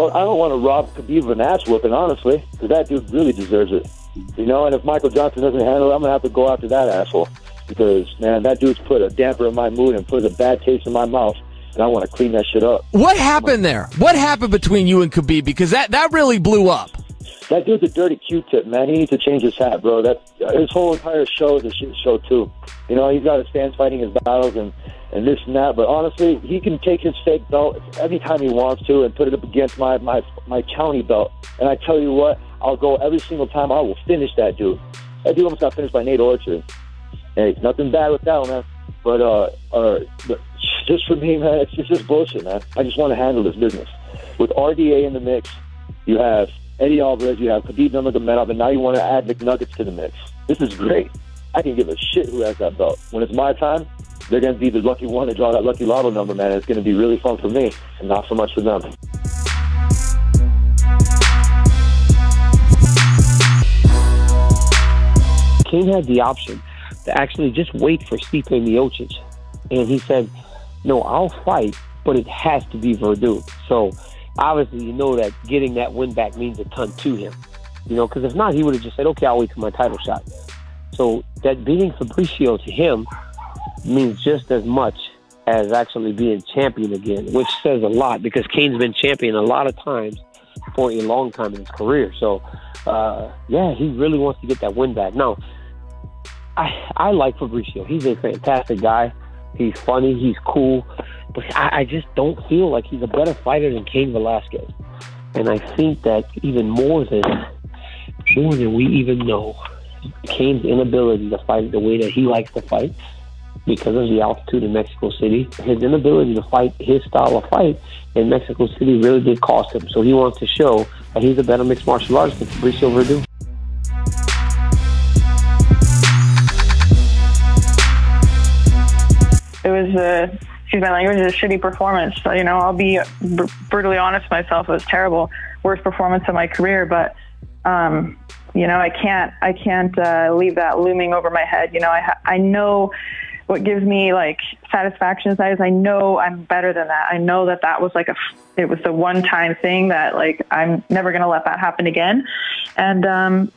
Well, I don't want to rob Khabib of an ass whooping, honestly, because that dude really deserves it. You know, and if Michael Johnson doesn't handle it, I'm going to have to go after that asshole. Because, man, that dude's put a damper in my mood and put a bad taste in my mouth, and I want to clean that shit up. What happened there? What happened between you and Khabib? Because that really blew up. That dude's a dirty Q-tip, man. He needs to change his hat, bro. His whole entire show is a shit show, too. You know, he's got his fans fighting his battles and this and that, but honestly, he can take his fake belt every time he wants to and put it up against my county belt. And I tell you what, I'll go every single time. I will finish that dude. That dude almost got finished by Nate Orchard. Hey, nothing bad with that one, man. But just for me, man, it's just bullshit, man. I just want to handle this business. With RDA in the mix, you have Eddie Alvarez, you have Khabib Nurmagomedov, and now you want to add McNuggets to the mix. This is great. I can give a shit who has that belt. When it's my time, they're going to be the lucky one to draw that lucky lotto number, man. It's going to be really fun for me and not so much for them. Cain had the option to actually just wait for Stipe Miocic. And he said, no, I'll fight, but it has to be Verdun. So obviously, you know that getting that win back means a ton to him. You know, because if not, he would have just said, okay, I'll wait for my title shot. So that beating Fabricio to him means just as much as actually being champion again, which says a lot because Cain's been champion a lot of times for a long time in his career. So, yeah, he really wants to get that win back. Now, I like Fabricio. He's a fantastic guy. He's funny. He's cool. But I just don't feel like he's a better fighter than Cain Velasquez. And I think that even more than we even know, Cain's inability to fight the way that he likes to fight because of the altitude in Mexico City, his inability to fight his style of fight in Mexico City really did cost him. So he wants to show that he's a better mixed martial artist than Fabricio Verdun. It was excuse my language, a shitty performance. So, you know, I'll be brutally honest with myself. It was terrible. Worst performance of my career, but you know, I can't leave that looming over my head. You know, I know what gives me like satisfaction inside is I know I'm better than that. I know that was like it was a one-time thing that like I'm never gonna let that happen again. And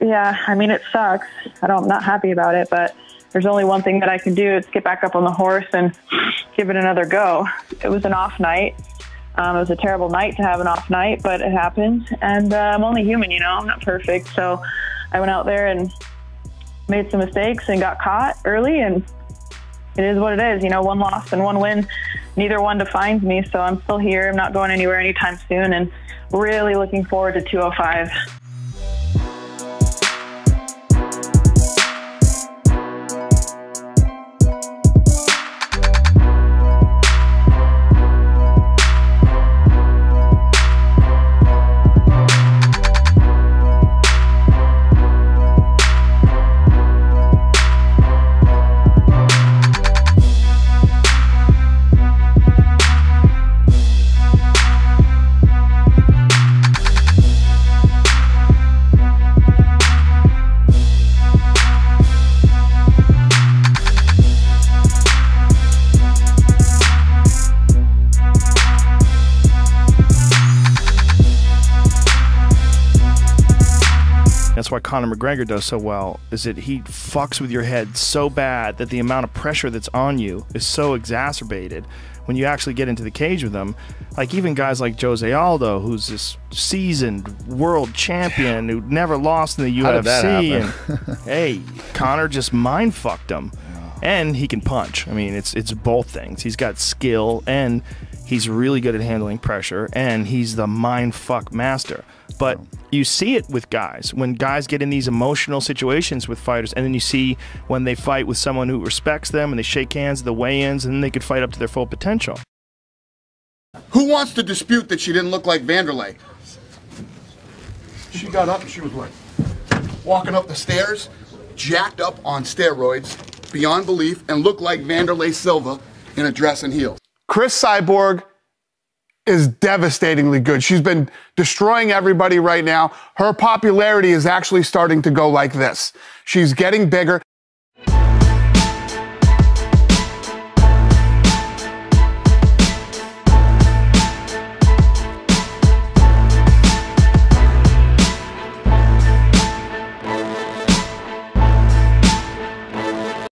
yeah, I mean, it sucks. I'm not happy about it, but there's only one thing that I can do. It's get back up on the horse and give it another go. It was an off night. It was a terrible night to have an off night, but it happens. And I'm only human, you know, I'm not perfect. So I went out there and made some mistakes and got caught early, and it is what it is. You know, one loss and one win, neither one defines me. So I'm still here. I'm not going anywhere anytime soon, and really looking forward to 205. That's why Conor McGregor does so well, is that he fucks with your head so bad that the amount of pressure that's on you is so exacerbated when you actually get into the cage with him. Like even guys like Jose Aldo, who's this seasoned world champion who never lost in the UFC. How did that happen? And hey, Conor just mind fucked him. And he can punch. I mean, it's both things. He's got skill, and he's really good at handling pressure, and he's the mind fuck master. But you see it with guys. When guys get in these emotional situations with fighters, and then you see when they fight with someone who respects them, and they shake hands at the weigh-ins, and then they could fight up to their full potential. Who wants to dispute that she didn't look like Vanderlei? She got up and she was like walking up the stairs, jacked up on steroids, beyond belief, and looked like Vanderlei Silva in a dress and heels. Chris Cyborg is devastatingly good. She's been destroying everybody right now. Her popularity is actually starting to go like this. She's getting bigger.